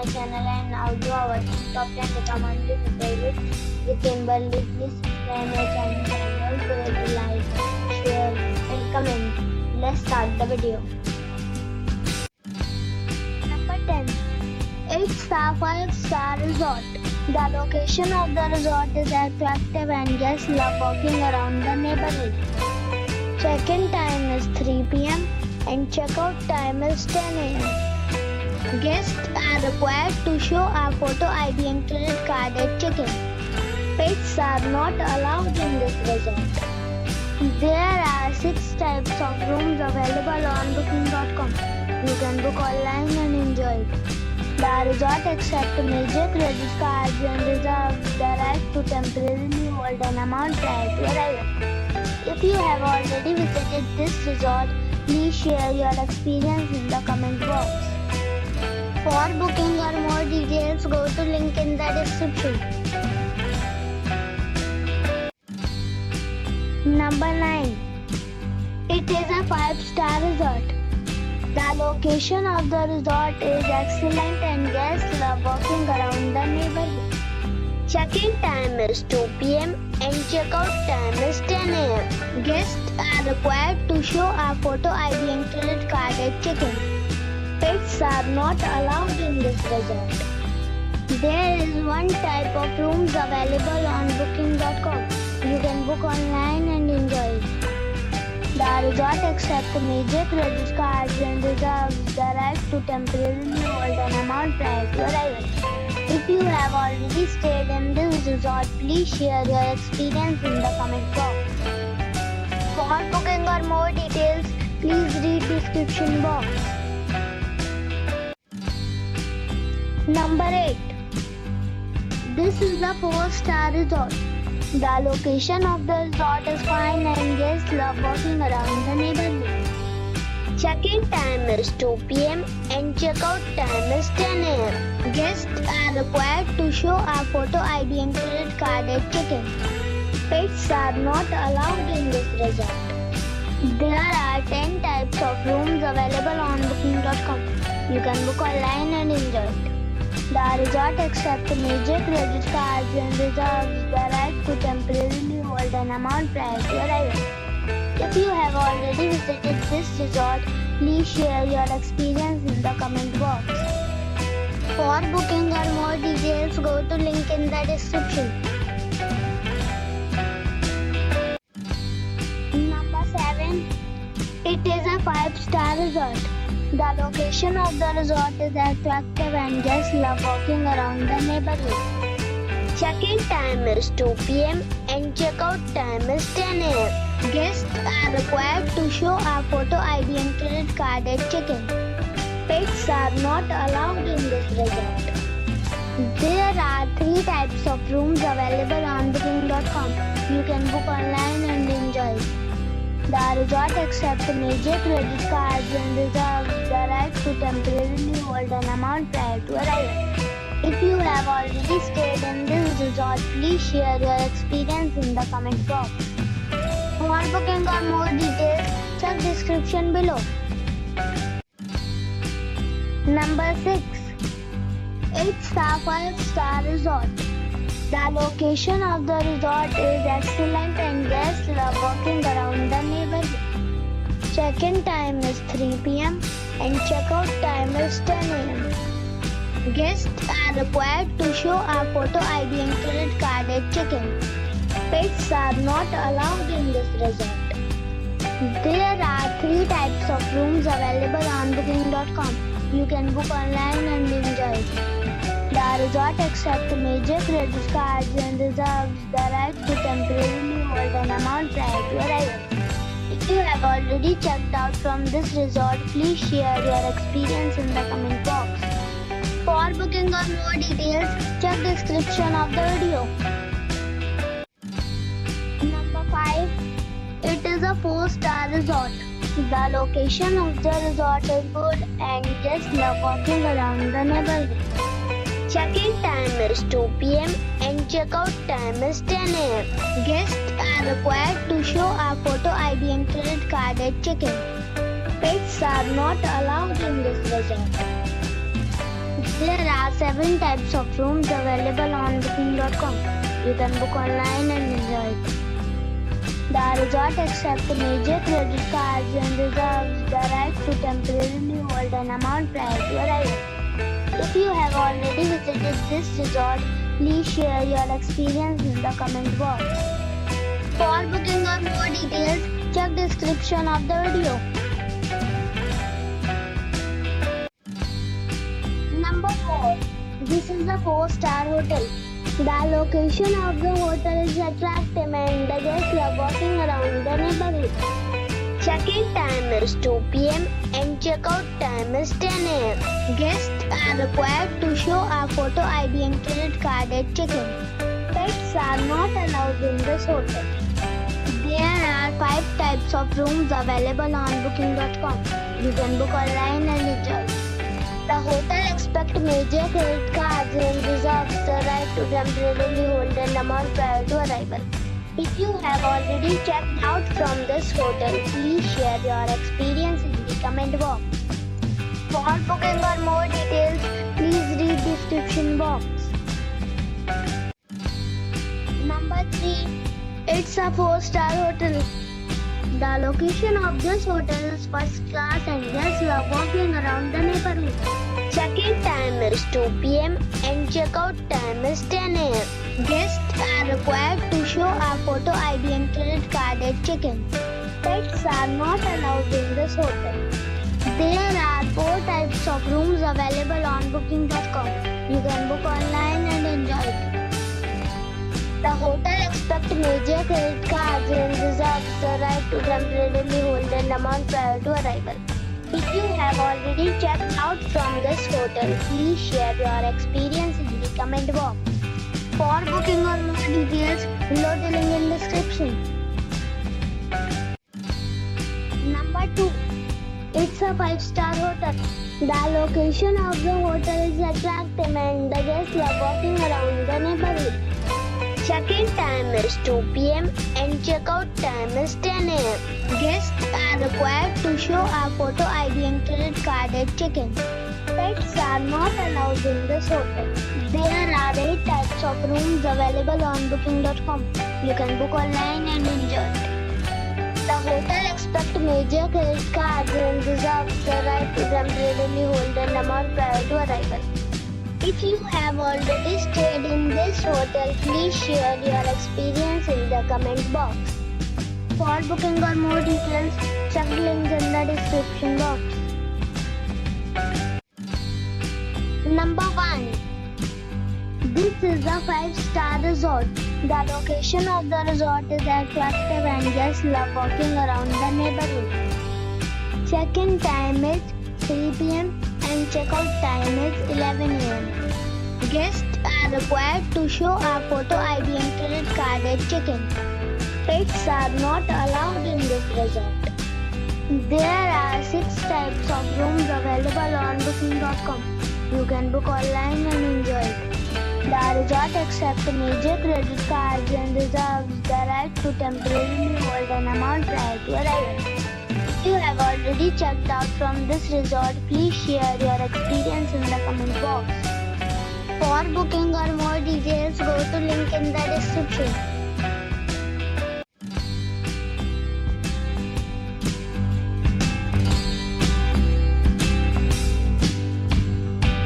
channel and now you are watching top 10 recommended hotels with Kimberly. Please subscribe my channel and don't forget to like, share and comment. Let's start the video. Number 10. 8-star 5-star resort. The location of the resort is attractive and guests love walking around the neighborhood. Check-in time is 3 p.m. and check-out time is 10 a.m. Guests are required to show a photo ID and credit card at check-in. Pets are not allowed in this resort. There are 6 types of rooms available on booking.com. You can book online and enjoy it. The resort accepts major credit cards and reserves the right to temporarily hold an amount prior to arrival. If you have already visited this resort, please share your experience in the comment box. For booking or more details, go to link in the description. Number 9. It is a 5-star resort. The location of the resort is excellent and guests love walking around the neighborhood. Check-in time is 2 p.m. and check-out time is 10 a.m. Guests are required to show a photo ID and credit card at check-in. Pets are not allowed in this resort. There is 1 type of rooms available on booking.com. You can book online and enjoy it. The resort accepts major credit cards and reserves the right to temporarily hold an amount prior to arrival. If you have already stayed in this resort, please share your experience in the comment box. For booking or more details, please read description box. Number 8. This is the 4-star resort. The location of the resort is fine and guests love walking around the neighborhood. Check-in time is 2 p.m. and check-out time is 10 a.m. Guests are required to show a photo ID and credit card at check-in. Pets are not allowed in this resort. There are 10 types of rooms available on booking.com. You can book online and enjoy it. The resort accepts major credit cards and reserves the right to temporarily hold an amount prior to arrival. If you have already visited this resort, please share your experience in the comment box. For booking or more details, go to link in the description. Number 7. It is a 5-star resort. The location of the resort is attractive and guests love walking around the neighborhood. Check-in time is 2 p.m. and check-out time is 10 a.m. Guests are required to show a photo ID and credit card at check-in. Pets are not allowed in this resort. There are 3 types of rooms available on booking.com. You can book online and enjoy it. The resort accepts major credit cards and reserves the right to temporarily hold an amount prior to arrival. If you have already stayed in this resort, please share your experience in the comment box. For booking or more details, check description below. Number 6. 8-star 5-star resort. The location of the resort is excellent and guests love walking around the neighborhood. Check-in time is 3 p.m. and check-out time is 10 a.m. Guests are required to show a photo ID and credit card at check-in. Pets are not allowed in this resort. There are 3 types of rooms available on booking.com. You can book online and enjoy it. The resort accepts major credit cards and reserves the right to temporarily hold an amount prior to arrival. If you have already checked out from this resort, please share your experience in the comment box. For booking or more details, check description of the video. Number 5. It is a 4-star resort. The location of the resort is good and guests love walking around the neighborhood. Check-in time is 2 p.m. and check-out time is 10 a.m. Guests are required to show a photo ID and credit card at check-in. Pets are not allowed in this resort. There are 7 types of rooms available on booking.com. You can book online and enjoy it. The resort accepts major credit cards and reserves the right to temporarily hold an amount prior to arrival. If you have already visited this resort, please share your experience in the comment box. For booking or more details, check description of the video. Number 4. This is a 4-star hotel. The location of the hotel is attractive and the guests love walking around the neighborhood. Check-in time is 2 p.m. and check-out time is 10 a.m. Guests are required to show a photo ID and credit card at check-in. Pets are not allowed in this hotel. There are 5 types of rooms available on booking.com. You can book online and enjoy. The hotel expects major credit cards and reserves the right to temporarily hold an amount prior to arrival. If you have already checked out from this hotel, please share your experience in the comment box. For booking or more details, please read description box. Number 3. It's a 4-star hotel. The location of this hotel is first class and guests love walking around the neighborhood. Check-in time is 2 p.m. and check-out time is 10 a.m. Guests are required to show a photo ID and credit card at check-in. Pets are not allowed in this hotel. There are 4 types of rooms available on booking.com. You can book online and enjoy it. The hotel expects major credit cards and reserves the right to temporarily hold an amount prior to arrival. If you have already checked out from this hotel, please share your experience in the comment box. For booking or more details, below the link in description. Number 2. It's a 5-star hotel. The location of the hotel is attractive and the guests love walking around the neighborhood. Check-in time is 2 p.m. and check-out time is 10 a.m. Guests are required to show a photo ID and credit card at check-in. Pets are not allowed in this hotel. There are 8 types of rooms available on booking.com. You can book online and enjoy it. The hotel expects major credit cards and reserves the right to temporarily hold an amount prior to arrival. If you have already stayed in this hotel, please share your experience in the comment box. For booking or more details, check the link in the description box. Number 1. This is a 5-star resort. The location of the resort is attractive and guests love walking around the neighborhood. Check-in time is 3 p.m. and check-out time is 11 a.m. Guests are required to show a photo ID and credit card at check-in. Pets are not allowed in this resort. There are 6 types of rooms available on booking.com. You can book online and enjoy it. The resort accepts major credit cards and reserves the right to temporarily hold an amount prior to arrival. If you have already checked out from this resort, please share your experience in the comment box. For booking or more details, go to link in the description.